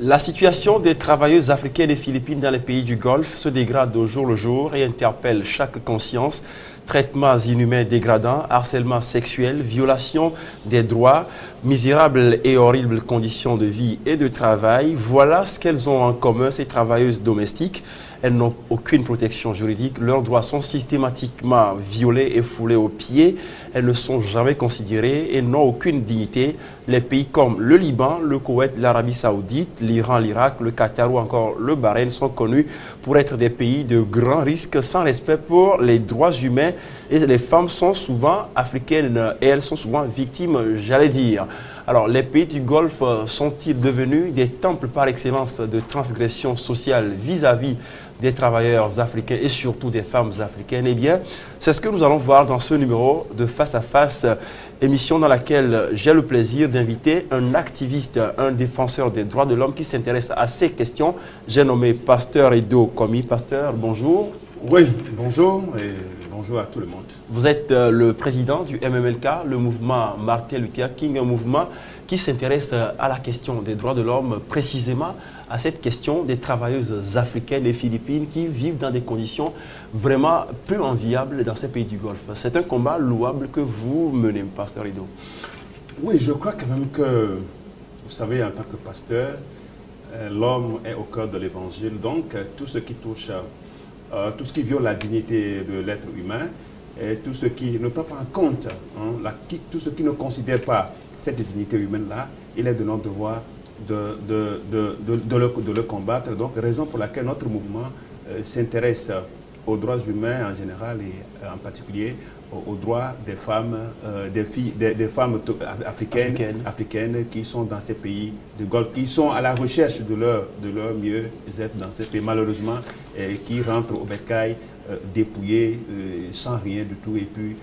La situation des travailleuses africaines et philippines dans les pays du Golfe se dégrade au jour le jour et interpelle chaque conscience. Traitements inhumains dégradants, harcèlement sexuel, violation des droits, misérables et horribles conditions de vie et de travail. Voilà ce qu'elles ont en commun, ces travailleuses domestiques. Elles n'ont aucune protection juridique. Leurs droits sont systématiquement violés et foulés aux pieds. Elles ne sont jamais considérées et n'ont aucune dignité. Les pays comme le Liban, le Koweït, l'Arabie Saoudite, l'Iran, l'Irak, le Qatar ou encore le Bahreïn sont connus pour être des pays de grands risques sans respect pour les droits humains. Et les femmes sont souvent africaines et elles sont souvent victimes, j'allais dire. Alors, les pays du Golfe sont-ils devenus des temples par excellence de transgression sociale vis-à-vis des travailleurs africains et surtout des femmes africaines? Eh bien, c'est ce que nous allons voir dans ce numéro de Face à Face, émission dans laquelle j'ai le plaisir d'inviter un activiste, un défenseur des droits de l'homme qui s'intéresse à ces questions. J'ai nommé Pasteur Edo Komi. Pasteur, bonjour. Oui, bonjour et bonjour à tout le monde. Vous êtes le président du MMLK, le mouvement Martin Luther King, un mouvement qui s'intéresse à la question des droits de l'homme, précisément à cette question des travailleuses africaines et philippines qui vivent dans des conditions vraiment peu enviables dans ces pays du Golfe. C'est un combat louable que vous menez, Pasteur Edo. Oui, je crois quand même que, vous savez, en tant que pasteur, l'homme est au cœur de l'évangile, donc tout ce qui touche tout ce qui viole la dignité de l'être humain et tout ce qui ne prend pas en compte, tout ce qui ne considère pas cette dignité humaine-là, il est de notre devoir de le combattre. Donc, raison pour laquelle notre mouvement s'intéresse aux droits humains en général et en particulier aux droits des femmes, des femmes africaines qui sont dans ces pays du Golfe, qui sont à la recherche de leur mieux-être dans ces pays, malheureusement, et qui rentrent au bécail dépouillés, sans rien du tout, et puis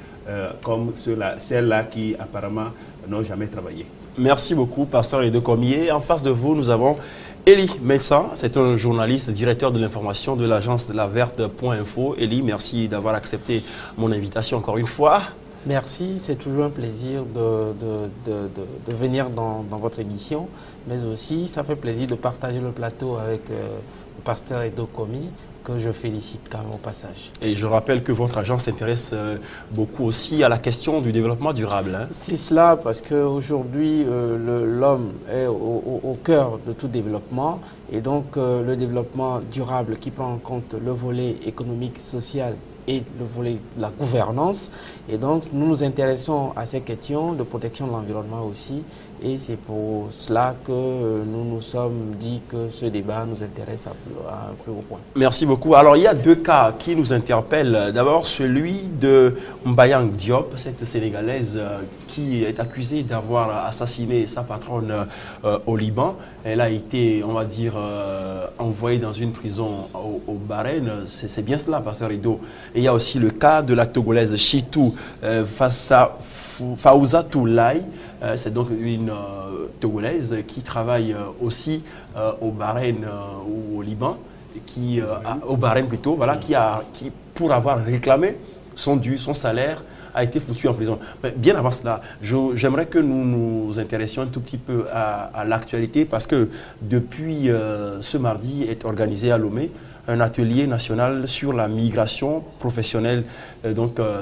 comme celles-là qui apparemment n'ont jamais travaillé. Merci beaucoup, Pasteur Edo Komi. En face de vous, nous avons Eli Médecin, c'est un journaliste, directeur de l'information de l'agence de la Verte.info. Eli, merci d'avoir accepté mon invitation encore une fois. Merci, c'est toujours un plaisir de venir dans votre émission, mais aussi ça fait plaisir de partager le plateau avec le pasteur Edo Komi, que je félicite quand même au passage. Et je rappelle que votre agence s'intéresse beaucoup aussi à la question du développement durable. Hein. C'est cela, parce qu'aujourd'hui, l'homme est au cœur de tout développement. Et donc, le développement durable qui prend en compte le volet économique, social et le volet de la gouvernance. Et donc, nous nous intéressons à ces questions de protection de l'environnement aussi. Et c'est pour cela que nous nous sommes dit que ce débat nous intéresse à un plus haut point. Merci beaucoup. Alors, il y a deux cas qui nous interpellent. D'abord, celui de Mbayang Diop, cette Sénégalaise qui est accusée d'avoir assassiné sa patronne au Liban. Elle a été, on va dire, envoyée dans une prison au Bahreïn. C'est bien cela, Pasteur Edo. Et il y a aussi le cas de la Togolaise Chitou Fawzatou Laye. C'est donc une Togolaise qui travaille aussi au Bahreïn ou au Liban, au Bahreïn plutôt, voilà, qui pour avoir réclamé son dû, son salaire, a été foutu en prison. Mais bien avant cela, j'aimerais que nous nous intéressions un tout petit peu à l'actualité parce que depuis ce mardi est organisé à Lomé un atelier national sur la migration professionnelle.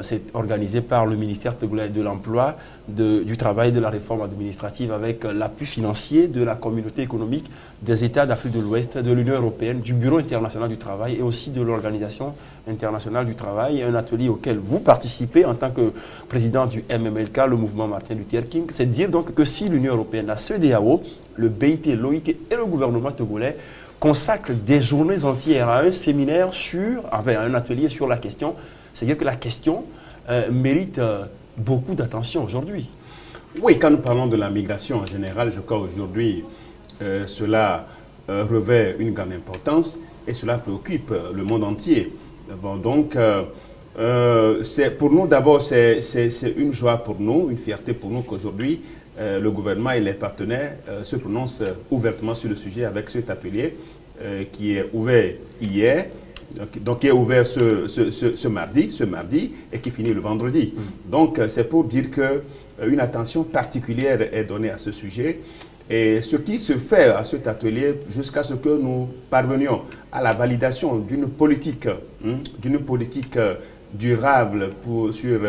C'est organisé par le ministère togolais de l'Emploi, du Travail et de la Réforme administrative avec l'appui financier de la communauté économique des États d'Afrique de l'Ouest, de l'Union européenne, du Bureau international du travail et aussi de l'Organisation internationale du travail. Un atelier auquel vous participez en tant que président du MMLK, le mouvement Martin Luther King. C'est dire donc que si l'Union européenne, la CEDEAO, le BIT, l'OIT et le gouvernement togolais consacrent des journées entières à un séminaire un atelier sur la question, c'est-à-dire que la question mérite beaucoup d'attention aujourd'hui. Oui, quand nous parlons de la migration en général, je crois aujourd'hui, cela revêt une grande importance et cela préoccupe le monde entier. Bon, donc, pour nous, d'abord, c'est une joie pour nous, une fierté pour nous qu'aujourd'hui, le gouvernement et les partenaires se prononcent ouvertement sur le sujet avec cet atelier qui est ouvert hier, donc qui est ouvert ce mardi et qui finit le vendredi. Donc c'est pour dire qu'une attention particulière est donnée à ce sujet Et ce qui se fait à cet atelier, jusqu'à ce que nous parvenions à la validation d'une politique, durable sur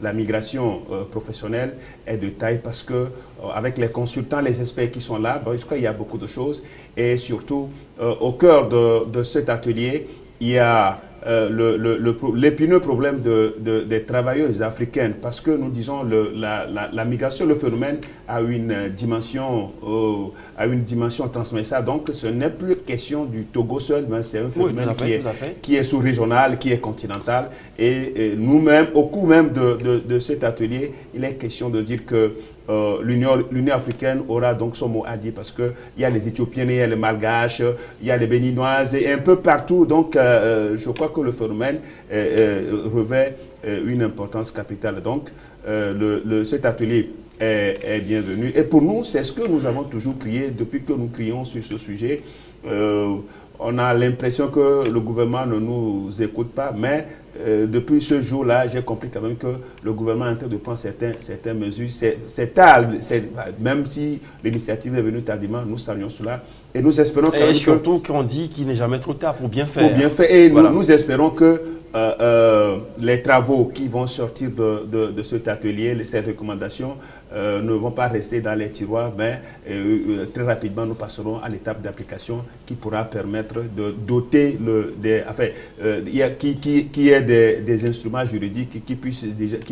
la migration professionnelle, est de taille parce que avec les consultants, les experts qui sont là, je crois qu'il y a beaucoup de choses. Et surtout, au cœur de cet atelier, il y a l'épineux problème des travailleuses africaines, parce que nous disons la migration, le phénomène a une dimension transversale. Donc ce n'est plus question du Togo seul, mais c'est un phénomène qui est sous-régional, qui est continental. Et nous-mêmes, au cours même de cet atelier, il est question de dire que l'Union africaine aura donc son mot à dire, parce qu'il y a les Éthiopiennes, il y a les Malgaches, il y a les Béninoises, et un peu partout. Donc je crois que le phénomène revêt une importance capitale. Donc cet atelier est bienvenu. Et pour nous, c'est ce que nous avons toujours crié depuis que nous crions sur ce sujet. On a l'impression que le gouvernement ne nous écoute pas, mais depuis ce jour-là, j'ai compris quand même que le gouvernement est en train de prendre certaines mesures. C'est tard, même si l'initiative est venue tardivement, nous saluons cela. Et nous espérons et surtout qu'on dit qu'il n'est jamais trop tard pour bien faire. Pour bien faire. Et voilà. nous espérons que les travaux qui vont sortir de cet atelier, ces recommandations, ne vont pas rester dans les tiroirs, mais très rapidement nous passerons à l'étape d'application qui pourra permettre de doter qui ait des instruments juridiques qui puissent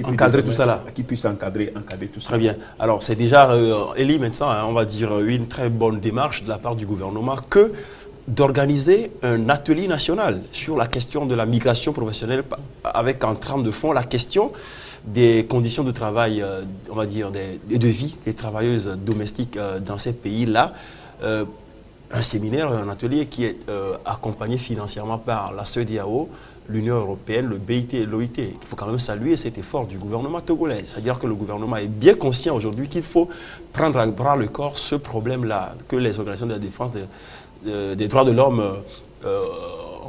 encadrer tout ça là. Qui puissent encadrer tout ça. Très bien. Alors c'est déjà, Elie, maintenant, on va dire une très bonne démarche de la part du gouvernement que d'organiser un atelier national sur la question de la migration professionnelle avec en trame de fond la question des conditions de travail, on va dire, de vie des travailleuses domestiques dans ces pays-là. Un séminaire, un atelier qui est accompagné financièrement par la CEDEAO, l'Union européenne, le BIT et l'OIT. Il faut quand même saluer cet effort du gouvernement togolais. C'est-à-dire que le gouvernement est bien conscient aujourd'hui qu'il faut prendre à bras le corps ce problème-là, que les organisations de la défense des droits de l'homme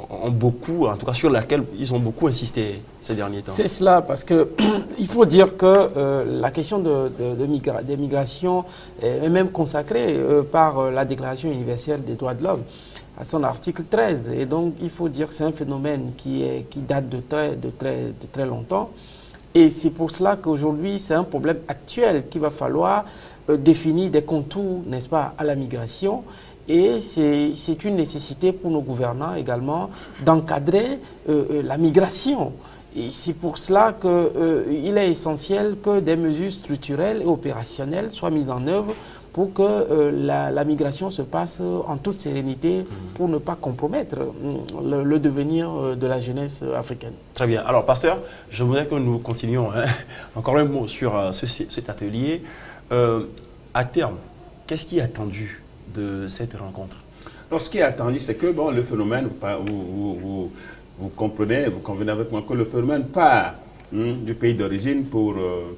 ont beaucoup, en tout cas sur laquelle ils ont beaucoup insisté ces derniers temps. C'est cela, parce qu'il faut dire que la question des migrations est même consacrée par la Déclaration universelle des droits de l'homme à son article 13. Et donc il faut dire que c'est un phénomène qui date de très longtemps. Et c'est pour cela qu'aujourd'hui c'est un problème actuel qu'il va falloir définir des contours, n'est-ce pas, à la migration. Et c'est une nécessité pour nos gouvernants également d'encadrer la migration. Et c'est pour cela qu'il est essentiel que des mesures structurelles et opérationnelles soient mises en œuvre pour que la migration se passe en toute sérénité pour ne pas compromettre le devenir de la jeunesse africaine. Très bien. Alors, pasteur, je voudrais que nous continuions. Encore un mot sur cet atelier. À terme, qu'est-ce qui est attendu de cette rencontre? Alors, ce qui est attendu, c'est que le phénomène, vous comprenez, vous convenez avec moi que le phénomène part du pays d'origine pour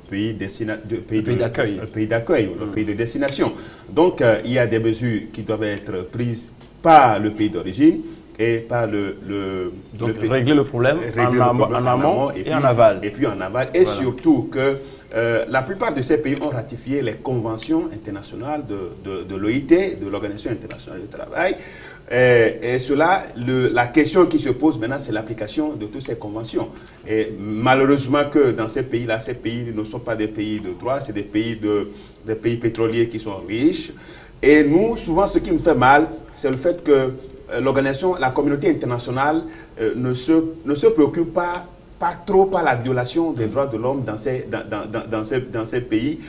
pays d'accueil, le pays de destination. Donc, il y a des mesures qui doivent être prises par le pays d'origine et par régler le problème en amont et en aval. Et puis en aval. Et voilà. Surtout que la plupart de ces pays ont ratifié les conventions internationales de l'OIT, de l'Organisation internationale du travail. Et cela, la question qui se pose maintenant, c'est l'application de toutes ces conventions. Et malheureusement que dans ces pays-là, ces pays ne sont pas des pays de droit, c'est des pays pétroliers qui sont riches. Et nous, souvent, ce qui nous fait mal, c'est le fait que la communauté internationale ne se préoccupe pas trop par la violation des droits de l'homme dans ces pays,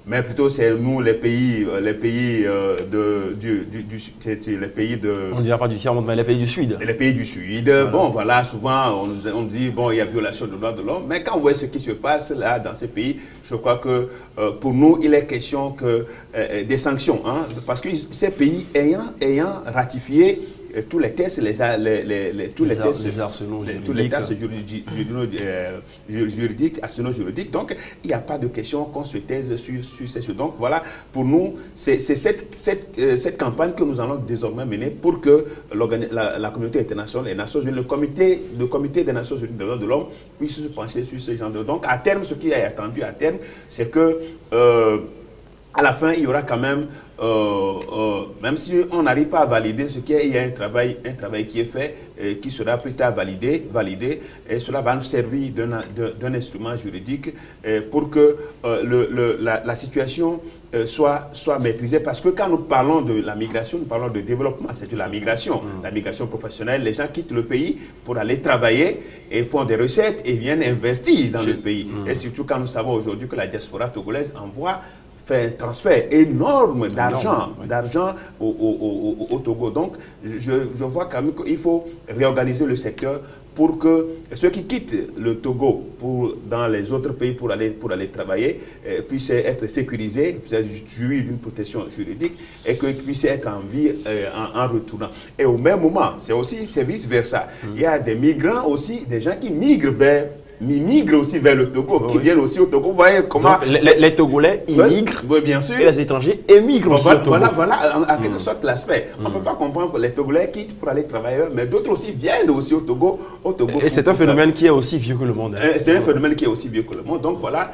mais plutôt c'est nous les pays on ne dira pas du tiers-monde, mais les pays du Sud. Les pays du Sud. Voilà. Bon, voilà, souvent on dit bon, il y a violation des droits de l'homme, mais quand on voit ce qui se passe là dans ces pays, je crois que pour nous il est question des sanctions, parce que ces pays ayant ratifié tous les tests, tous les tests juridiques, arsenaux juridiques. Donc, il n'y a pas de question qu'on se taise sur ces choses. Donc, voilà, pour nous, c'est cette campagne que nous allons désormais mener pour que la communauté internationale, les Nations Unies, le comité des Nations Unies des droits de l'homme puisse se pencher sur ce genre de... Donc, à terme, ce qui est attendu à terme, c'est que à la fin, il y aura quand même, même si on n'arrive pas à valider ce qu'il y a, il y a un travail qui est fait, qui sera plus tard validé, et cela va nous servir d'un instrument juridique pour que la situation soit maîtrisée. Parce que quand nous parlons de la migration, nous parlons de développement, c'est de la migration professionnelle. Les gens quittent le pays pour aller travailler et font des recettes et viennent investir dans le pays. Et surtout quand nous savons aujourd'hui que la diaspora togolaise fait un transfert énorme d'argent au Togo. Donc, je vois quand même qu'il faut réorganiser le secteur pour que ceux qui quittent le Togo dans les autres pays pour aller travailler puissent être sécurisés, puissent jouir d'une protection juridique et qu'ils puissent être en vie en retournant. Et au même moment, c'est vice-versa. Il y a des migrants aussi, des gens qui migrent aussi vers le Togo, qui viennent aussi au Togo. Vous voyez comment... Donc, les Togolais, ils migrent, bien sûr. Et les étrangers émigrent aussi au Togo. Voilà en quelque sorte l'aspect. On ne peut pas comprendre que les Togolais quittent pour aller travailler, mais d'autres aussi viennent aussi au Togo. Et c'est un phénomène qui est aussi vieux que le monde. Hein. C'est un phénomène qui est aussi vieux que le monde. Donc voilà,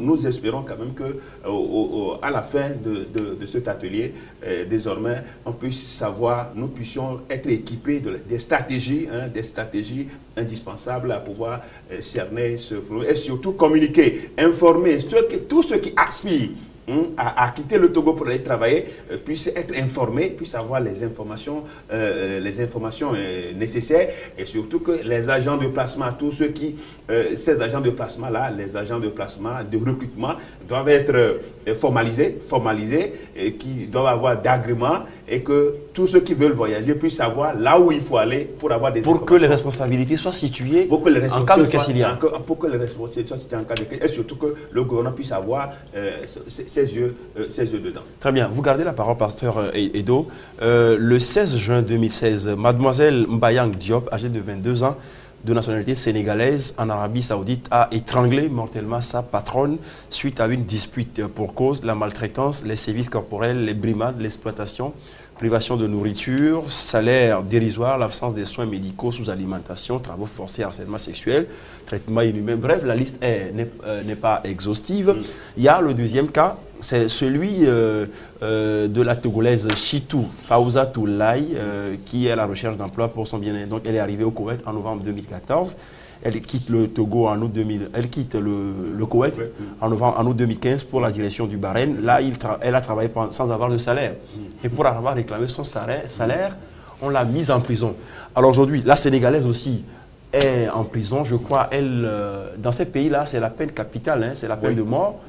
nous espérons quand même qu'à la fin de cet atelier, désormais, nous puissions être équipés des stratégies indispensables à pouvoir cerner ce problème et surtout communiquer, informer tous ceux qui aspirent à quitter le Togo pour aller travailler puissent être informés, puissent avoir les informations nécessaires et surtout que les agents de placement, tous ceux qui, ces agents de placement-là, les agents de placement, de recrutement doivent être formalisés et qui doivent avoir d'agrément et que tous ceux qui veulent voyager puissent savoir là où il faut aller pour avoir des informations. Pour que les responsabilités soient situées en cas de Cassilia. Pour que les responsabilités soient situées en cas de Cassilia et surtout que le gouvernement puisse avoir ses yeux dedans. Très bien. Vous gardez la parole, pasteur Edo. Le 16 juin 2016, mademoiselle Mbayang Diop, âgée de 22 ans, de nationalité sénégalaise, en Arabie Saoudite, a étranglé mortellement sa patronne suite à une dispute pour cause la maltraitance, les sévices corporels, les brimades, l'exploitation, privation de nourriture, salaire dérisoire, l'absence des soins médicaux, sous-alimentation, travaux forcés, harcèlement sexuel, traitement inhumain. Bref, la liste n'est pas exhaustive. Il y a le deuxième cas, c'est celui de la Togolaise Chitou Fawzatou Lai, qui est à la recherche d'emploi pour son bien-être. Donc, elle est arrivée au Koweït en novembre 2014. Elle quitte le Togo en août 2000. Elle quitte le Koweït en août 2015 pour la direction du Bahreïn. Là, elle a travaillé sans avoir de salaire. Et pour avoir réclamé son salaire, on l'a mise en prison. Alors aujourd'hui, la Sénégalaise aussi est en prison. Je crois, dans ces pays-là, c'est la peine capitale, hein, c'est la peine de mort.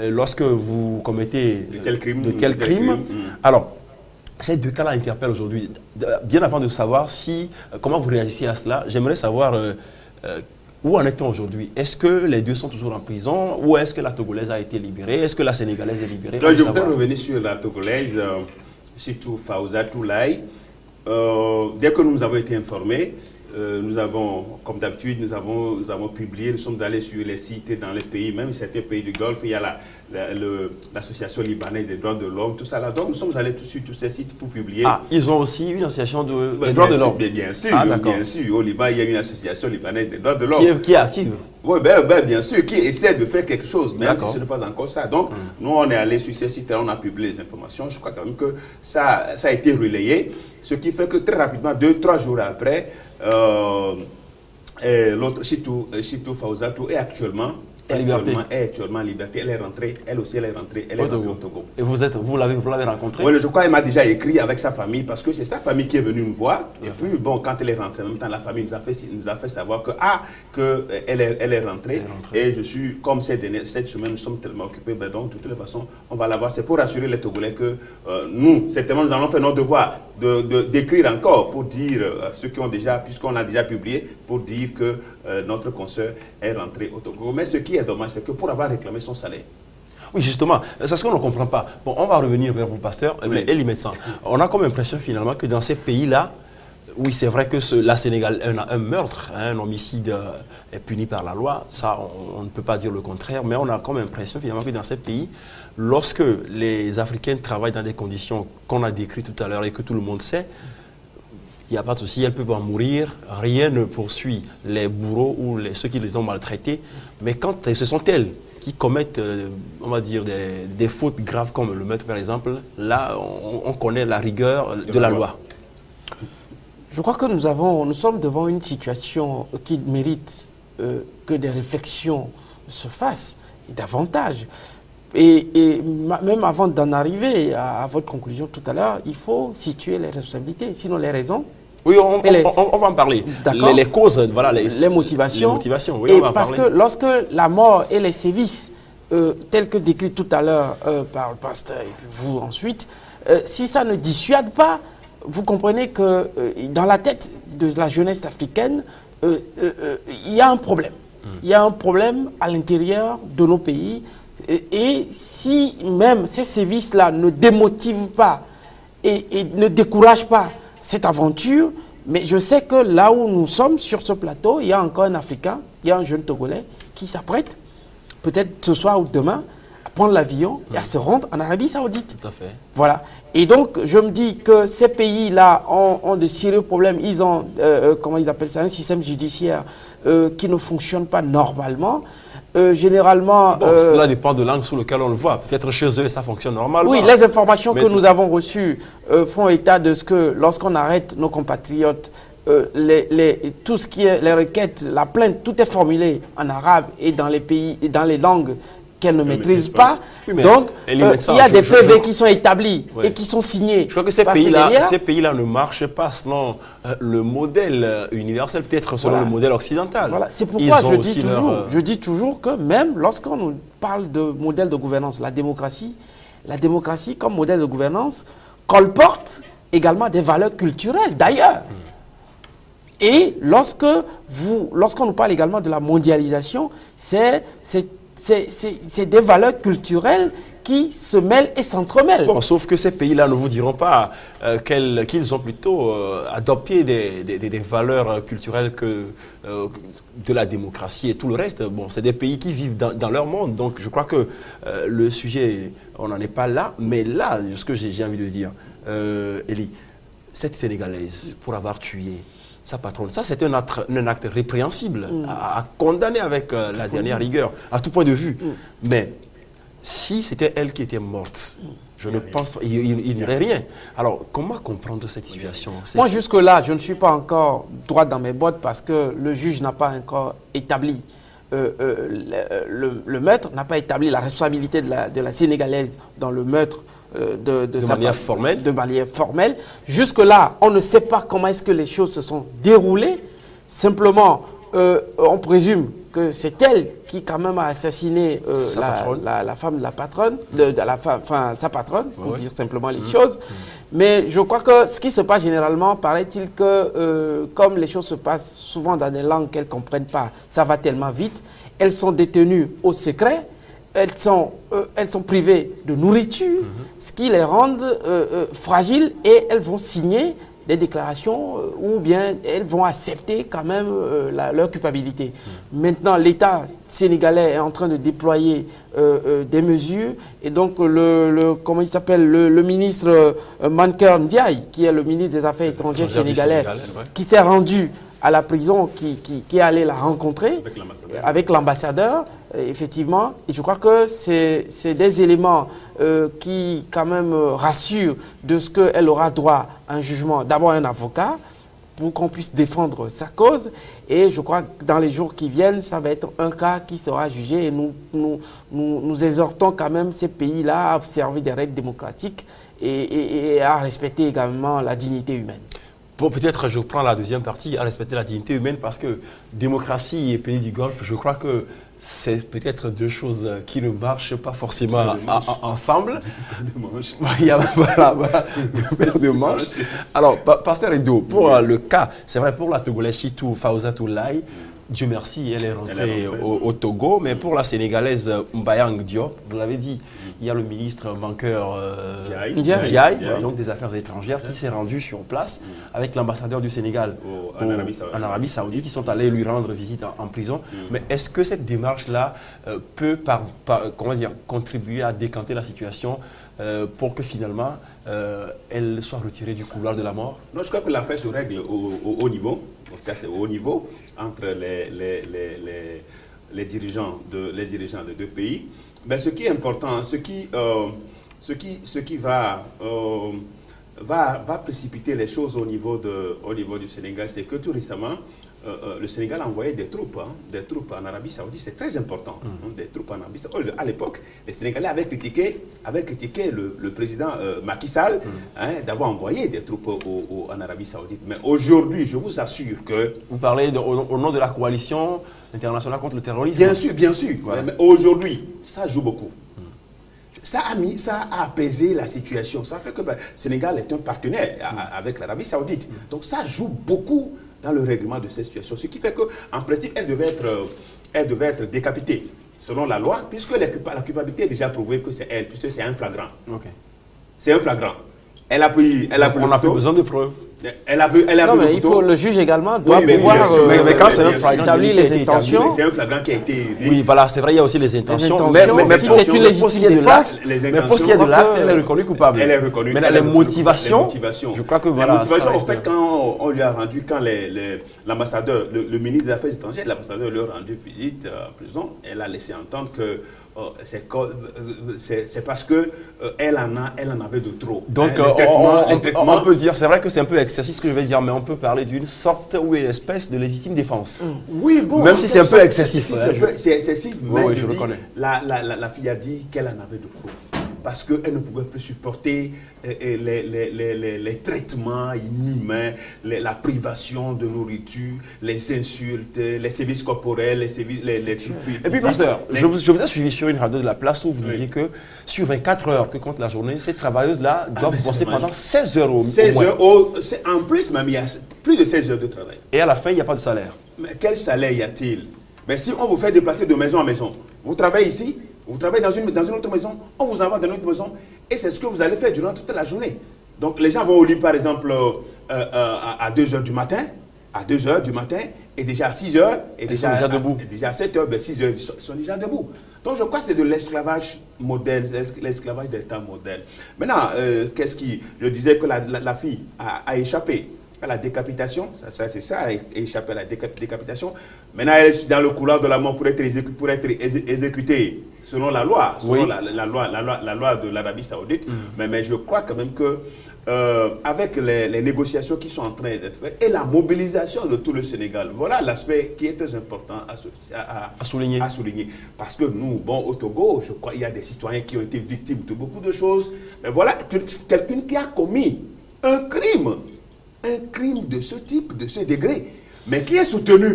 Lorsque vous commettez de quel crime. Alors, ces deux cas-là interpellent aujourd'hui. Bien avant de savoir comment vous réagissez à cela, j'aimerais savoir où en est-on aujourd'hui? Est-ce que les deux sont toujours en prison ou est-ce que la Togolaise a été libérée? Est-ce que la Sénégalaise est libérée? Je voudrais revenir sur la Togolaise, surtout Fawzatou Lai. Dès que nous avons été informés, nous avons, comme d'habitude, nous avons publié, nous sommes allés sur les sites dans les pays, même certains pays du Golfe, il y a l'association libanaise des droits de l'homme, tout ça là. Donc nous sommes allés sur tous ces sites pour publier. Ah, ils ont aussi une association des droits de l'homme? Bien sûr, bien sûr. Au Liban, il y a une association libanaise des droits de l'homme. Qui est active? Oui, bien sûr, qui essaie de faire quelque chose, même si ce n'est pas encore ça. Donc, nous, on est allé sur ces sites-là, on a publié les informations. Je crois quand même que ça a été relayé, ce qui fait que très rapidement, 2-3 jours après, l'autre, Chitou Fawzatou, est actuellement en liberté. Elle est rentrée, elle aussi, elle est rentrée au Togo. Et vous l'avez rencontrée? Oui, je crois qu'elle m'a déjà écrit avec sa famille, parce que c'est sa famille qui est venue me voir. Et puis, bon, quand elle est rentrée, en même temps, la famille nous a fait savoir qu'elle est rentrée. Et je suis, comme cette semaine, nous sommes tellement occupés, donc, de toute façon, on va la voir. C'est pour rassurer les Togolais que nous, certainement, nous allons faire notre devoir d'écrire encore pour dire, ceux qui ont déjà, puisqu'on a déjà publié, pour dire que notre consoeur est rentrée au Togo. Mais ce qui est dommage, c'est que pour avoir réclamé son salaire. Oui, justement, c'est ce qu'on ne comprend pas. Bon, on va revenir vers vous, pasteur, et les médecins. On a comme impression finalement que dans ces pays-là, oui, c'est vrai que un meurtre, un homicide est puni par la loi, ça, on ne peut pas dire le contraire, mais on a comme impression finalement que dans ces pays, lorsque les Africains travaillent dans des conditions qu'on a décrites tout à l'heure et que tout le monde sait, il n'y a pas de souci, elles peuvent en mourir, rien ne poursuit les bourreaux ou ceux qui les ont maltraités, mais quand ce sont elles qui commettent, on va dire, des fautes graves comme le meurtre, par exemple, là, on connaît la rigueur de la loi. Je crois que nous sommes devant une situation qui mérite que des réflexions se fassent, et davantage. Et même avant d'en arriver à votre conclusion tout à l'heure, il faut situer les responsabilités, sinon les raisons. Oui, on va en parler. Les causes, voilà, les motivations. Les motivations, oui, et on va en parce parler. que lorsque la mort et les sévices, tels que décrits tout à l'heure par le pasteur et puis vous ensuite, si ça ne dissuade pas, vous comprenez que dans la tête de la jeunesse africaine, il y a un problème. Il y a un problème à l'intérieur de nos pays. Et si même ces sévices-là ne démotivent pas et ne découragent pas cette aventure, mais je sais que là où nous sommes, sur ce plateau, il y a encore un Africain, il y a un jeune Togolais qui s'apprête, peut-être ce soir ou demain, à prendre l'avion et à se rendre en Arabie Saoudite. Tout à fait. Voilà. Et donc, je me dis que ces pays-là ont de sérieux problèmes. Ils ont, comment ils appellent ça, un système judiciaire qui ne fonctionne pas normalement. Généralement... Bon, cela dépend de l'angle sur lequel on le voit. Peut-être chez eux, ça fonctionne normalement. Oui, les informations que nous avons reçues font état de ce que lorsqu'on arrête nos compatriotes, tout ce qui est les requêtes, la plainte, tout est formulé en arabe et dans les pays, et dans les langues qu'elles ne maîtrisent pas. Oui, donc, il y a des PV qui sont établis et qui sont signés. Je crois que ces pays-là ne marchent pas selon le modèle universel, peut-être selon le modèle occidental. Voilà. C'est pourquoi je dis toujours que même lorsqu'on nous parle de modèle de gouvernance, la démocratie comme modèle de gouvernance colporte également des valeurs culturelles d'ailleurs. Et lorsqu'on nous parle également de la mondialisation, c'est des valeurs culturelles qui se mêlent et s'entremêlent. Bon, sauf que ces pays-là ne vous diront pas qu'ils ont plutôt adopté des valeurs culturelles que de la démocratie et tout le reste. Bon, c'est des pays qui vivent dans leur monde. Donc, je crois que le sujet, on n'en est pas là. Mais là, ce que j'ai envie de dire, Elie, cette Sénégalaise, pour avoir tué sa patronne, ça c'est un acte répréhensible à condamner avec la dernière rigueur, à tout point de vue. Mais si c'était elle qui était morte, je ne pense pas, il n'y aurait rien. Alors, comment comprendre cette situation? Moi, jusque-là, je ne suis pas encore droit dans mes bottes parce que le juge n'a pas encore établi, le maître n'a pas établi la responsabilité de la Sénégalaise dans le meurtre de manière formelle. Jusque-là, on ne sait pas comment est-ce que les choses se sont déroulées. Simplement, on présume que c'est elle qui quand même a assassiné la femme de la patronne, sa patronne, pour dire simplement les choses. Mais je crois que ce qui se passe généralement, paraît-il que comme les choses se passent souvent dans des langues qu'elles ne comprennent pas, ça va tellement vite, elles sont détenues au secret. Elles sont privées de nourriture, ce qui les rend fragiles, et elles vont signer des déclarations ou bien elles vont accepter quand même leur culpabilité. Maintenant, l'État sénégalais est en train de déployer des mesures, et donc comment il s'appelle, le ministre Mankeur Ndiaye, qui est le ministre des Affaires étrangères sénégalais, qui s'est rendu à la prison, qui est allé la rencontrer avec l'ambassadeur, effectivement. Et je crois que c'est des éléments qui quand même rassurent de ce qu'elle aura droit à un jugement, d'abord un avocat, pour qu'on puisse défendre sa cause. Et je crois que dans les jours qui viennent, ça va être un cas qui sera jugé. Et nous exhortons quand même ces pays-là à observer des règles démocratiques et à respecter également la dignité humaine. Bon, peut-être je prends la deuxième partie, à respecter la dignité humaine, parce que démocratie et pays du Golfe, je crois que c'est peut-être deux choses qui ne marchent pas forcément ensemble. Il y a deux paires de manches. Alors, Pasteur Edo, pour le cas, c'est vrai pour la Togolaise Chitou Fawzatou Laye, Dieu merci, elle est rentrée au Togo, mais pour la Sénégalaise Mbayang Diop, vous l'avez dit, il y a le ministre Mankeur Ndiaye, donc des Affaires étrangères, qui s'est rendu sur place avec l'ambassadeur du Sénégal en Arabie Saoudite, qui sont allés lui rendre visite en prison. Mais est-ce que cette démarche-là peut contribuer à décanter la situation pour que finalement elle soit retirée du couloir de la mort? Non, je crois que l'affaire se règle au haut niveau. Donc ça, c'est au haut niveau entre les dirigeants des deux pays. Mais ce qui est important, ce qui va précipiter les choses au niveau du Sénégal, c'est que tout récemment, le Sénégal a envoyé des troupes en Arabie Saoudite. C'est très important, des troupes en Arabie Saoudite. À l'époque, les Sénégalais avaient critiqué le président Macky Sall d'avoir envoyé des troupes en Arabie Saoudite. Mais aujourd'hui, je vous assure que... Vous parlez au nom de la coalition internationale contre le terrorisme. Bien sûr, bien sûr. Voilà. Mais aujourd'hui, ça joue beaucoup. Ça a apaisé la situation. Ça fait que le Sénégal est un partenaire avec l'Arabie Saoudite. Donc ça joue beaucoup dans le règlement de cette situation. Ce qui fait qu'en principe, elle devait être décapitée selon la loi, puisque la culpabilité est déjà prouvée que c'est elle, puisque c'est un flagrant. Okay. C'est un flagrant. On n'a plus besoin de preuves. Il faut le juge également doit pouvoir mais quand c'est un flagrant établir les intentions. C'est un flagrant qui a été... Oui, voilà, c'est vrai, il y a aussi les intentions. Mais si c'est une légitime défense, mais pour ce qui est de l'acte, elle est reconnue coupable. Elle est reconnue. Mais les motivations, je crois que voilà. Les motivations, en fait, quand on lui a rendu, quand l'ambassadeur, le ministre des Affaires étrangères, l'ambassadeur lui a rendu visite en prison, elle a laissé entendre que c'est parce que elle en avait de trop. Donc on peut dire, c'est vrai que c'est un peu excessif ce que je vais dire, mais on peut parler d'une sorte ou une espèce de légitime défense. Oui, bon. Même si c'est un peu excessif. C'est excessif, mais je reconnais. La fille a dit qu'elle en avait de trop. Parce qu'elle ne pouvait plus supporter les traitements inhumains, la privation de nourriture, les insultes, les sévices corporels, les sévices... Et puis, pasteur, je vous ai suivi sur une radio de la place où vous disiez que sur 24 heures que compte la journée, ces travailleuses-là doivent bosser pendant 16 heures au moins. En plus, même, il y a plus de 16 heures de travail. Et à la fin, il n'y a pas de salaire. Mais quel salaire y a-t-il? Mais si on vous fait déplacer de maison en maison, vous travaillez ici, vous travaillez dans une autre maison, on vous envoie dans une autre maison, et c'est ce que vous allez faire durant toute la journée. Donc les gens vont au lit, par exemple, à 2 h du matin, et déjà à 6 h, et déjà à 7 h, 6 h, ils sont déjà debout. Donc je crois que c'est de l'esclavage moderne, l'esclavage des temps modernes. Maintenant, je disais que la fille a échappé à la décapitation, c'est ça, elle a échappé à la décapitation. Maintenant, elle est dans le couloir de la mort pour être exécutée selon la loi, la loi de l'Arabie Saoudite. Mais je crois quand même que avec les négociations qui sont en train d'être faites et la mobilisation de tout le Sénégal, voilà l'aspect qui est très important à souligner. Parce que nous, au Togo, je crois qu'il y a des citoyens qui ont été victimes de beaucoup de choses. Mais voilà quelqu'un qui a commis un crime de ce type, de ce degré, mais qui est soutenu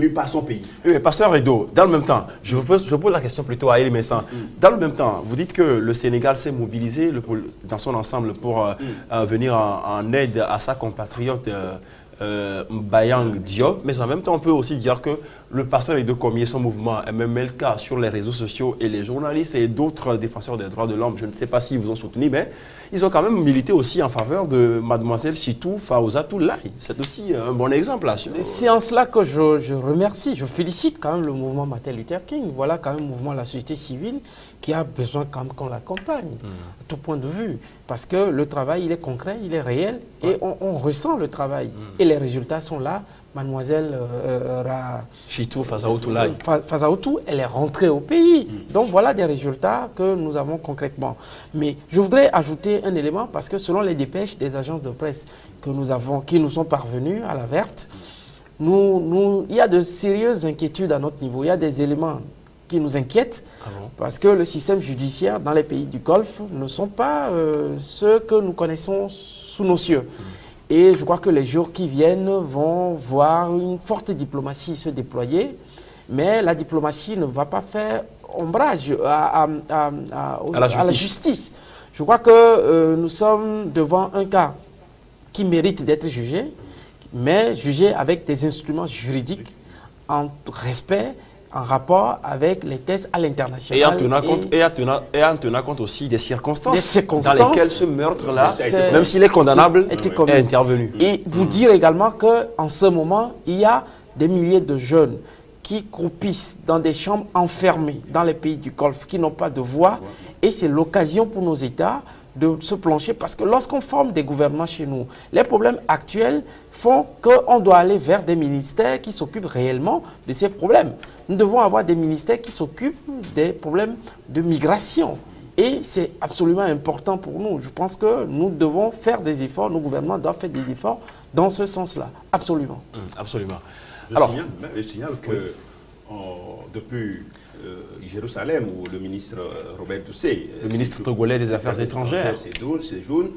par son pays. Oui, mais pasteur Edo, dans le même temps, je pose la question plutôt à Elie Messan. Dans le même temps, vous dites que le Sénégal s'est mobilisé dans son ensemble pour venir en aide à sa compatriote Mbayang Diop, mais en même temps, on peut aussi dire que le pasteur Edo Komié, son mouvement MMLK sur les réseaux sociaux et les journalistes et d'autres défenseurs des droits de l'homme, je ne sais pas s'ils vous ont soutenu, mais ils ont quand même milité aussi en faveur de mademoiselle Chitou Fawzatou Laye. C'est aussi un bon exemple. C'est en cela que je remercie, je félicite quand même le mouvement Martin Luther King. Voilà quand même un mouvement de la société civile qui a besoin quand même qu'on l'accompagne, à tout point de vue. Parce que le travail, il est concret, il est réel, et on ressent le travail. Et les résultats sont là. Mademoiselle Chitou Fawzatou Laye, elle est rentrée au pays. Donc voilà des résultats que nous avons concrètement. Mais je voudrais ajouter un élément parce que selon les dépêches des agences de presse que nous avons, qui nous sont parvenues à la verte, il y a de sérieuses inquiétudes à notre niveau. Il y a des éléments qui nous inquiètent parce que le système judiciaire dans les pays du Golfe ne sont pas ceux que nous connaissons sous nos cieux. Et je crois que les jours qui viennent vont voir une forte diplomatie se déployer, mais la diplomatie ne va pas faire ombrage à la justice. Je crois que nous sommes devant un cas qui mérite d'être jugé, mais jugé avec des instruments juridiques en respect, en rapport avec les tests à l'international. Et en tenant compte aussi des circonstances dans lesquelles ce meurtre-là, même s'il est condamnable, est intervenu. Et vous dire également qu'en ce moment, il y a des milliers de jeunes qui croupissent dans des chambres enfermées dans les pays du Golfe, qui n'ont pas de voix. Et c'est l'occasion pour nos États de se plancher, parce que lorsqu'on forme des gouvernements chez nous, les problèmes actuels font qu'on doit aller vers des ministères qui s'occupent réellement de ces problèmes. Nous devons avoir des ministères qui s'occupent des problèmes de migration. Et c'est absolument important pour nous. Je pense que nous devons faire des efforts, nos gouvernements doivent faire des efforts dans ce sens-là. Absolument. Absolument. Je signale que depuis Jérusalem, où le ministre Robert Doucet, le ministre togolais des Affaires étrangères, séjourne,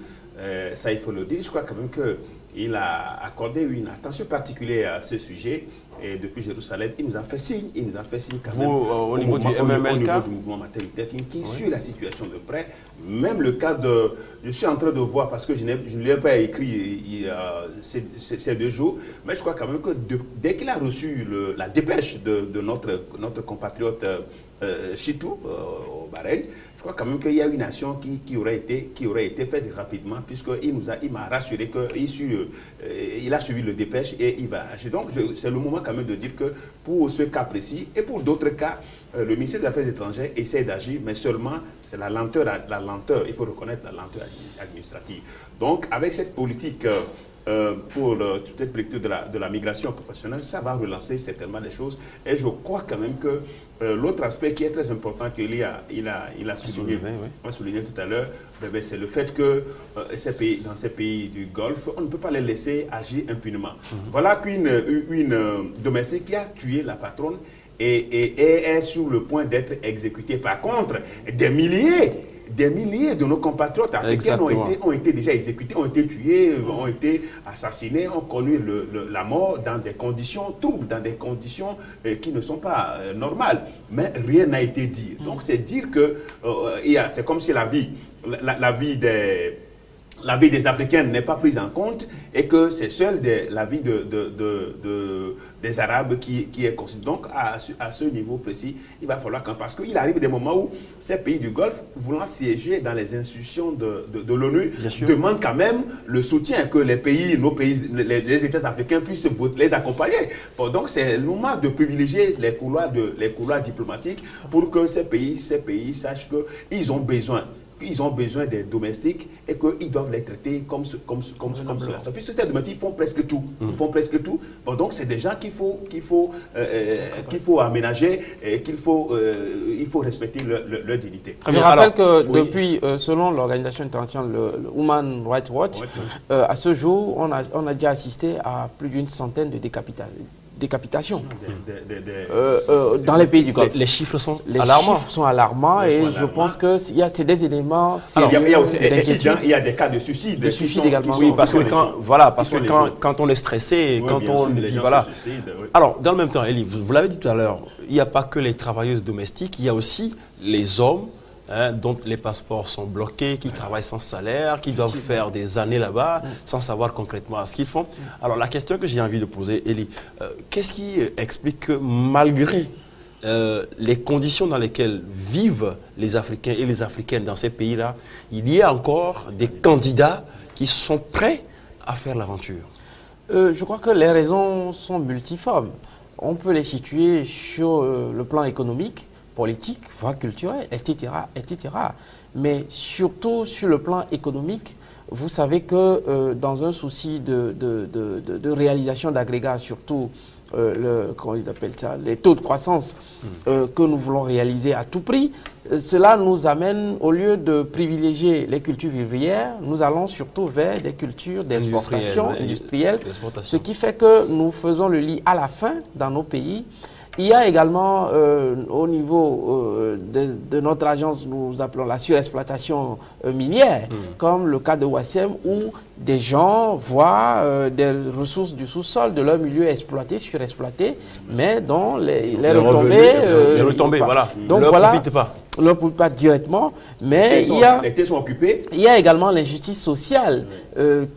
ça il faut le dire, je crois quand même qu'il a accordé une attention particulière à ce sujet. Et depuis Jérusalem, il nous a fait signe, quand même au niveau du mouvement maternité qui suit la situation de près. Même le cas de... Je suis en train de voir, parce que je ne l'ai pas écrit ces 2 jours, mais je crois quand même que dès qu'il a reçu la dépêche de notre compatriote Chitou, au Bahreïn, je crois quand même qu'il y a une action qui aurait été faite rapidement, puisqu'il m'a rassuré qu'il a suivi le dépêche et il va agir. Donc c'est le moment quand même de dire que pour ce cas précis et pour d'autres cas, le ministère des Affaires étrangères essaie d'agir, mais seulement c'est la lenteur, il faut reconnaître la lenteur administrative. Donc avec cette politique pour cette politique de la migration professionnelle, ça va relancer certainement des choses. Et je crois quand même que l'autre aspect qui est très important qu'il a souligné tout à l'heure, c'est le fait que dans ces pays du Golfe, on ne peut pas les laisser agir impunément. Voilà qu'une domestique qui a tué la patronne et est sur le point d'être exécutée. Par contre, des milliers de nos compatriotes africains ont été déjà exécutés, ont été tués, ont été assassinés, ont connu la mort dans des conditions troubles, dans des conditions qui ne sont pas normales. Mais rien n'a été dit. Donc c'est dire que c'est comme si la vie des Africains n'est pas prise en compte et que c'est seul la vie des Arabes qui est considérée. Donc, à ce niveau précis, il va falloir parce qu'il arrive des moments où ces pays du Golfe, voulant siéger dans les institutions de l'ONU, demandent quand même le soutien que les États africains puissent les accompagner. Bon, donc, c'est le moment de privilégier les couloirs diplomatiques pour que ces pays sachent qu'ils ont besoin. Ils ont besoin des domestiques et qu'ils doivent les traiter comme cela. Puisque ces domestiques font presque tout. Bon, donc, c'est des gens qu'il faut aménager et il faut respecter leur dignité. Je rappelle que depuis, selon l'Organisation internationale, le Human Rights Watch, à ce jour, on a déjà assisté à plus d'une centaine de décapitations dans les pays du Golfe. Les chiffres sont alarmants. Et je pense que c'est des éléments sérieux. Il y a des cas de suicide. De suicide également. Oui, parce que quand on est stressé, voilà. Alors, dans le même temps, Elie, vous l'avez dit tout à l'heure, il n'y a pas que les travailleuses domestiques, il y a aussi les hommes dont les passeports sont bloqués, qui travaillent sans salaire, qui doivent faire des années là-bas sans savoir concrètement ce qu'ils font. Alors la question que j'ai envie de poser, Elie, qu'est-ce qui explique que malgré les conditions dans lesquelles vivent les Africains et les Africaines dans ces pays-là, il y a encore des candidats qui sont prêts à faire l'aventure? Je crois que les raisons sont multiformes. On peut les situer sur le plan économique, politique, voire culturelle, etc., etc. Mais surtout sur le plan économique, vous savez que dans un souci de réalisation d'agrégats, surtout comment ils appellent ça, les taux de croissance que nous voulons réaliser à tout prix, cela nous amène, au lieu de privilégier les cultures vivrières, nous allons surtout vers des cultures d'exportation industrielle, ce qui fait que nous faisons le lit à la fin dans nos pays. Il y a également, au niveau de notre agence, nous appelons la surexploitation minière, comme le cas de Wassem, où des gens voient des ressources du sous-sol de leur milieu exploitées, surexploitées, mais dont les retombées, voilà. Donc ne voilà, profitent pas. Ne profitent pas directement, mais les terres sont occupées. Il y a également l'injustice sociale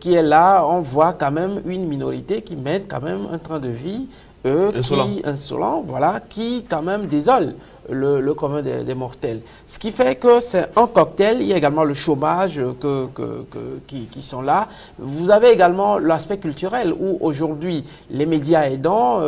qui est là. On voit quand même une minorité qui mène quand même un train de vie insolent, voilà, qui quand même désole le commun des mortels. Ce qui fait que c'est un cocktail. Il y a également le chômage qui sont là. Vous avez également l'aspect culturel où aujourd'hui, les médias aidants,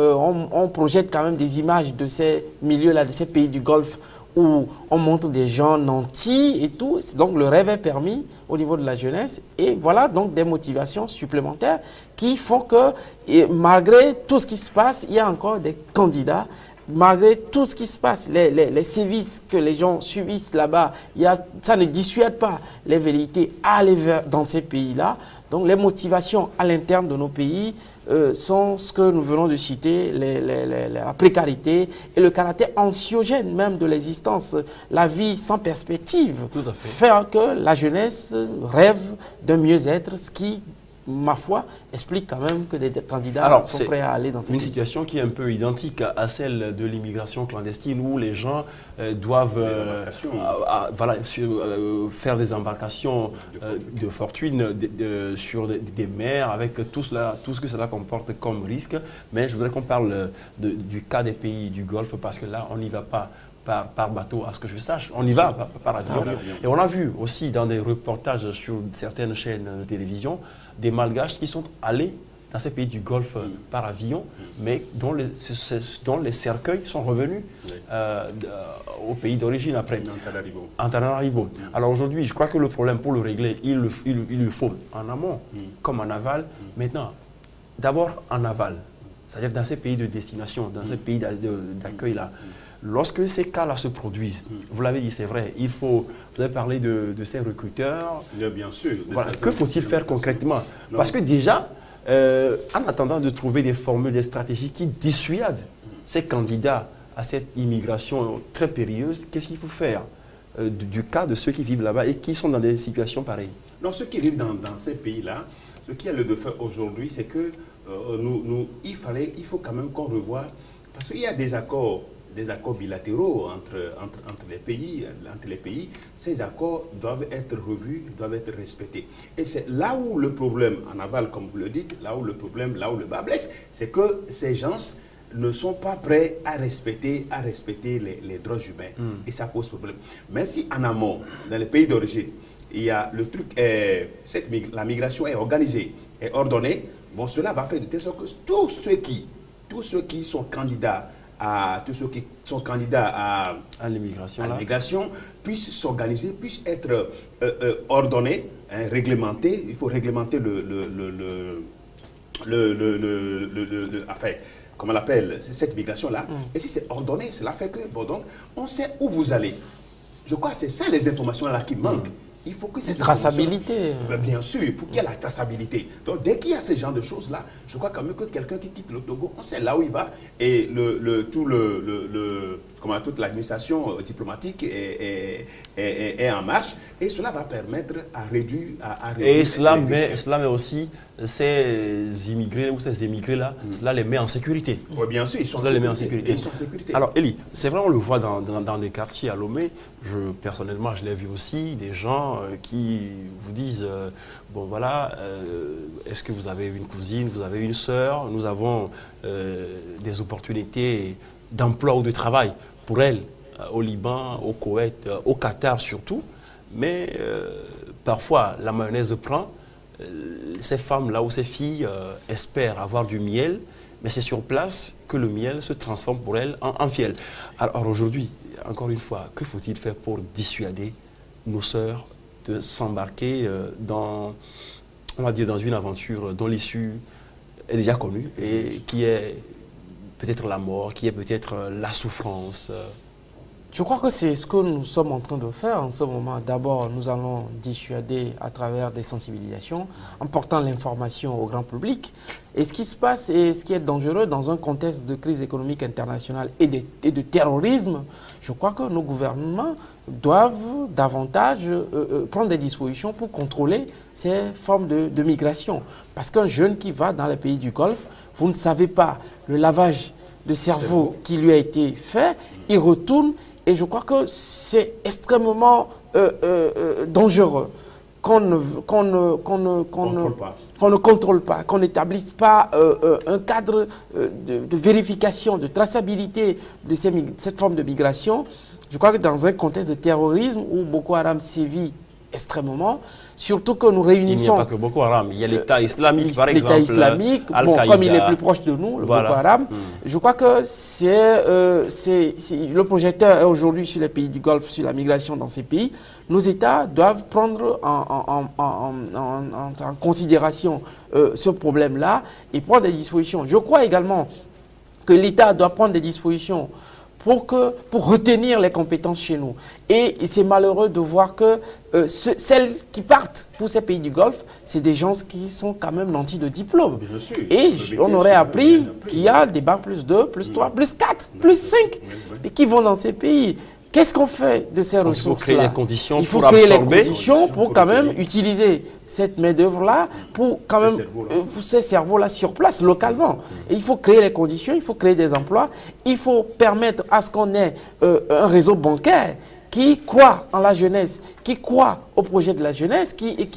on projette quand même des images de ces milieux-là, de ces pays du Golfe, où on montre des gens nantis et tout. Donc le rêve est permis au niveau de la jeunesse. Et voilà donc des motivations supplémentaires qui font que, malgré tout ce qui se passe, il y a encore des candidats. Malgré tout ce qui se passe, les sévices que les gens subissent là-bas, ça ne dissuade pas les velléités à aller dans ces pays-là. Donc les motivations à l'interne de nos pays sont ce que nous venons de citer, la précarité et le caractère anxiogène même de l'existence, la vie sans perspective. Tout à fait. Faire que la jeunesse rêve d'un mieux-être, ce qui, ma foi, explique quand même que des candidats sont prêts à aller dans cette une situation qui est un peu identique à celle de l'immigration clandestine où les gens doivent faire des embarcations de fortune sur des mers avec tout ce que cela comporte comme risque. Mais je voudrais qu'on parle du cas des pays du Golfe parce que là, on n'y va pas par bateau, à ce que je sache. On y va par avion. Et on a vu aussi dans des reportages sur certaines chaînes de télévision des Malgaches qui sont allés dans ces pays du Golfe par avion, mais dont les cercueils sont revenus au pays d'origine après. Antananarivo. Alors aujourd'hui, je crois que le problème, pour le régler, il le faut en amont comme en aval. Maintenant, d'abord en aval, c'est-à-dire dans ces pays de destination, dans ces pays d'accueil-là. Lorsque ces cas-là se produisent, vous l'avez dit, c'est vrai, vous avez parlé de ces recruteurs. Bien sûr. Voilà. Que faut-il faire concrètement? Parce que déjà, en attendant de trouver des formules, des stratégies qui dissuadent ces candidats à cette immigration très périlleuse, qu'est-ce qu'il faut faire du cas de ceux qui vivent là-bas et qui sont dans des situations pareilles? Non, ceux qui vivent dans ces pays-là, ce qu'il y a lieu de faire aujourd'hui, c'est que il faut quand même qu'on revoie, parce qu'il y a des accords bilatéraux entre les pays, ces accords doivent être revus, doivent être respectés. Et c'est là où le problème, en aval, comme vous le dites, là où le bas blesse, c'est que ces gens ne sont pas prêts à respecter les droits humains. Et ça pose problème. Mais si en amont, dans les pays d'origine, il y a le truc, la migration est organisée, est ordonnée, bon, cela va faire de telle sorte que tous ceux qui sont candidats à l'immigration puissent s'organiser, puissent être ordonnés, réglementés. Il faut réglementer comment on l'appelle, cette migration-là. Et si c'est ordonné, cela fait que, bon, donc, on sait où vous allez. Je crois que c'est ça les informations-là qui manquent. Il faut que cette traçabilité. Bien sûr, pour qu'il y ait la traçabilité. Donc, dès qu'il y a ce genre de choses-là, je crois quand même que quelqu'un qui quitte le Togo, on sait là où il va. Et toute l'administration diplomatique est en marche. Et cela va permettre à réduire. Et cela met aussi ces immigrés ou ces émigrés-là, cela les met en sécurité. Oui, bien sûr, ils sont en sécurité. Alors, Elie, c'est vrai, on le voit dans des quartiers à Lomé. Personnellement, je l'ai vu aussi, des gens qui vous disent, bon voilà, est-ce que vous avez une cousine, vous avez une sœur, nous avons des opportunités d'emploi ou de travail pour elle, au Liban, au Koweït, au Qatar surtout. Mais parfois, la mayonnaise prend. Ces femmes-là ou ces filles espèrent avoir du miel, mais c'est sur place que le miel se transforme pour elles en fiel. Alors aujourd'hui, encore une fois, que faut-il faire pour dissuader nos sœurs de s'embarquer dans une aventure dont l'issue est déjà connue et qui est peut-être la mort, qui est peut-être la souffrance? Je crois que c'est ce que nous sommes en train de faire en ce moment. D'abord, nous allons dissuader à travers des sensibilisations, en portant l'information au grand public. Et ce qui se passe et ce qui est dangereux dans un contexte de crise économique internationale et de terrorisme, je crois que nos gouvernements doivent davantage prendre des dispositions pour contrôler ces formes de migration. Parce qu'un jeune qui va dans les pays du Golfe, vous ne savez pas le lavage de cerveau qui lui a été fait, il retourne. Et je crois que c'est extrêmement dangereux qu'on ne contrôle pas, qu'on n'établisse pas un cadre de vérification, de traçabilité de cette forme de migration. Je crois que dans un contexte de terrorisme où Boko Haram sévit extrêmement, surtout que nous réunissons... Il n'y a pas que Boko Haram, il y a l'État islamique par exemple. L'État islamique, bon, comme il est plus proche de nous, le Boko Haram, je crois que le projecteur est aujourd'hui sur les pays du Golfe, sur la migration dans ces pays. Nos États doivent prendre en considération ce problème-là et prendre des dispositions. Je crois également que l'État doit prendre des dispositions pour retenir les compétences chez nous. Et c'est malheureux de voir que celles qui partent pour ces pays du Golfe, c'est des gens qui sont quand même nantis de diplôme. Et on aurait appris qu'il y a des bacs plus 2, plus 3, plus 4, plus 5 et qui vont dans ces pays. Qu'est-ce qu'on fait de ces ressources-là? Il faut créer les conditions il faut pour créer absorber. les conditions pour quand même utiliser cette main-d'œuvre-là pour quand même ces cerveaux-là sur place, localement. Et il faut créer les conditions, il faut créer des emplois, il faut permettre à ce qu'on ait un réseau bancaire qui croit en la jeunesse, qui croit au projet de la jeunesse, qui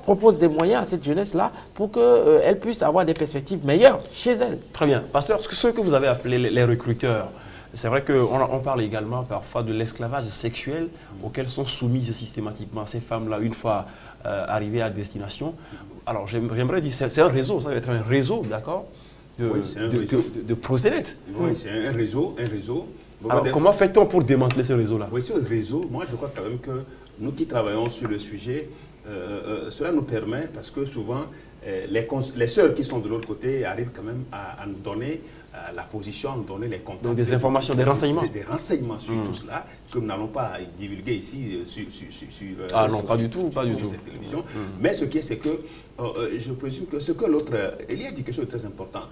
propose des moyens à cette jeunesse-là pour qu'elle puisse avoir des perspectives meilleures chez elle. Très bien. Pasteur, ce que vous avez appelé les recruteurs, c'est vrai qu'on parle également parfois de l'esclavage sexuel auquel sont soumises systématiquement ces femmes-là une fois arrivées à destination. Alors j'aimerais dire, c'est un réseau, ça va être un réseau, d'accord, de prosélytes. Oui, c'est un réseau. Alors comment fait-on pour démanteler ce réseau-là? Oui, ce réseau, moi je crois quand même que nous qui travaillons sur le sujet, cela nous permet, parce que souvent les sœurs qui sont de l'autre côté arrivent quand même à nous donner la position, à nous donner les contacts. Donc des informations, des renseignements. Des renseignements sur tout cela, que nous n'allons pas divulguer ici sur non, pas du tout. Cette télévision. Mais ce qui est, c'est que je présume que ce que l'autre, Elie a dit quelque chose de très important.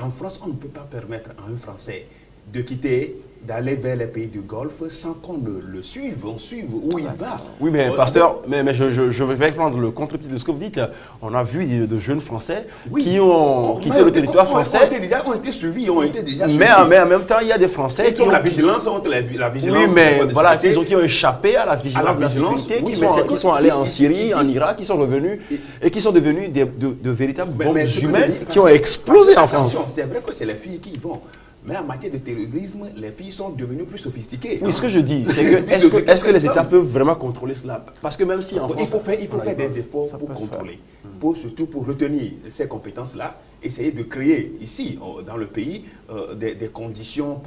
En France, on ne peut pas permettre à un Français de quitter, d'aller vers les pays du Golfe sans qu'on le suive, on suive où il va. Oui, mais pasteur, je vais prendre le contre-pied de ce que vous dites. On a vu de jeunes Français qui ont quitté le territoire français. Ont été suivis, ont été déjà suivis. Mais en même temps, il y a des Français qui ont la vigilance, la vigilance. Oui, mais voilà, qui ont échappé à la vigilance, qui sont allés en Syrie, en Irak, qui sont revenus et qui sont devenus de véritables bombes humaines qui ont explosé en France. C'est vrai que c'est les filles qui y vont. Mais en matière de terrorisme, les filles sont devenues plus sophistiquées. Oui, ce que je dis, c'est que est-ce que les États peuvent vraiment contrôler cela? Parce que même si en France, il faut faire des efforts pour contrôler, surtout pour retenir ces compétences-là, essayer de créer ici, dans le pays, des conditions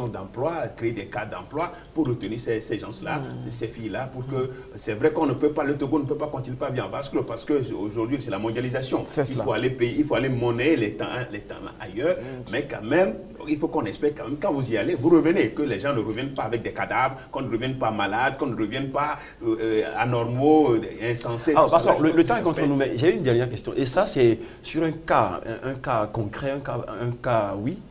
d'emploi, créer des cas d'emploi pour retenir ces gens-là, ces filles-là, pour que c'est vrai qu'on ne peut pas, le Togo ne peut pas continuer à vivre en bascule parce qu'aujourd'hui c'est la mondialisation. Il faut aller monnayer les temps ailleurs, mais quand même, il faut qu'on espère quand même, quand vous y allez, vous revenez, que les gens ne reviennent pas avec des cadavres, qu'on ne revienne pas malades, qu'on ne revienne pas anormaux, insensés. Alors, parce que le temps est contre nous, mais j'ai une dernière question, et ça c'est sur un cas concret,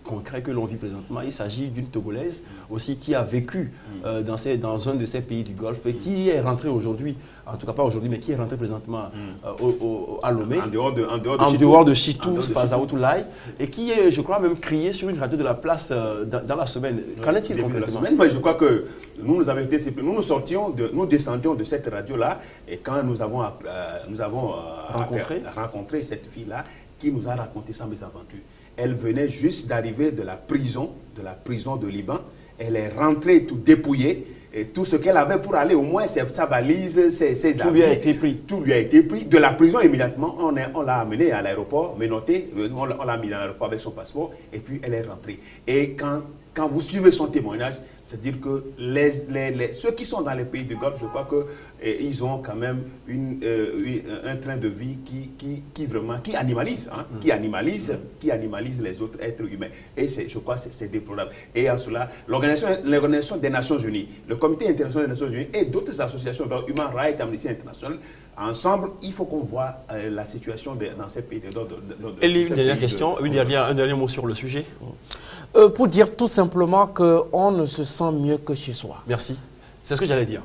concret que l'on vit présentement. Il s'agit d'une Togolaise aussi qui a vécu dans un de ces pays du Golfe et qui est rentrée aujourd'hui, en tout cas pas aujourd'hui, mais qui est rentrée présentement à Lomé, en dehors de Chitou, Fazaoutoulaye, et qui est, je crois, même crié sur une radio de la place dans la semaine. Qu'en est-il concrètement? Moi, je crois que nous avons été séparés. Nous descendions de cette radio-là, et quand nous avons rencontré cette fille-là, qui nous a raconté sa mésaventure. Elle venait juste d'arriver de la prison de Liban. Elle est rentrée tout dépouillée. Et tout ce qu'elle avait pour aller, au moins sa valise, ses habits. Tout lui a été pris. Tout lui a été pris. De la prison, immédiatement, on l'a amenée à l'aéroport, menotté, on l'a mis dans l'aéroport avec son passeport, et puis elle est rentrée. Et quand vous suivez son témoignage, c'est-à-dire que ceux qui sont dans les pays du Golfe, je crois qu'ils ont quand même un train de vie qui animalise, qui animalise les autres êtres humains. Et je crois que c'est déplorable. Et en cela, l'Organisation des Nations Unies, le Comité international des Nations Unies et d'autres associations, Human Rights, Amnesty International, ensemble, il faut qu'on voit la situation dans ces pays. Elie, une dernière question, un dernier mot sur le sujet. Pour dire tout simplement qu'on ne se sent mieux que chez soi. Merci. C'est ce que j'allais dire.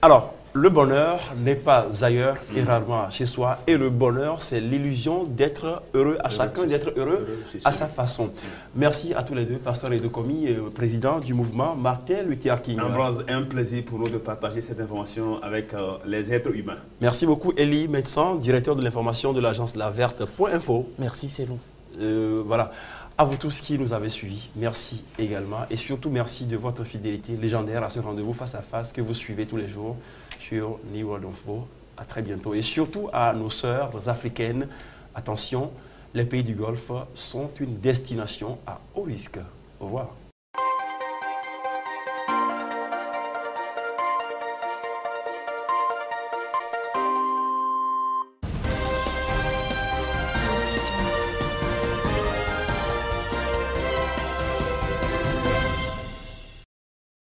Alors, le bonheur n'est pas ailleurs et rarement chez soi. Et le bonheur, c'est l'illusion d'être heureux à chacun, d'être heureux à sa façon. Merci à tous les deux, Pasteur Edokomi, président du mouvement, Martin Luther King. Ambroise, un plaisir pour nous de partager cette information avec les êtres humains. Merci beaucoup, Elie, médecin, directeur de l'information de l'agence laverte.info. Merci, c'est nous. Voilà. À vous tous qui nous avez suivis, merci également. Et surtout, merci de votre fidélité légendaire à ce rendez-vous face à face que vous suivez tous les jours sur New World Info. À très bientôt. Et surtout à nos sœurs africaines, attention, les pays du Golfe sont une destination à haut risque. Au revoir.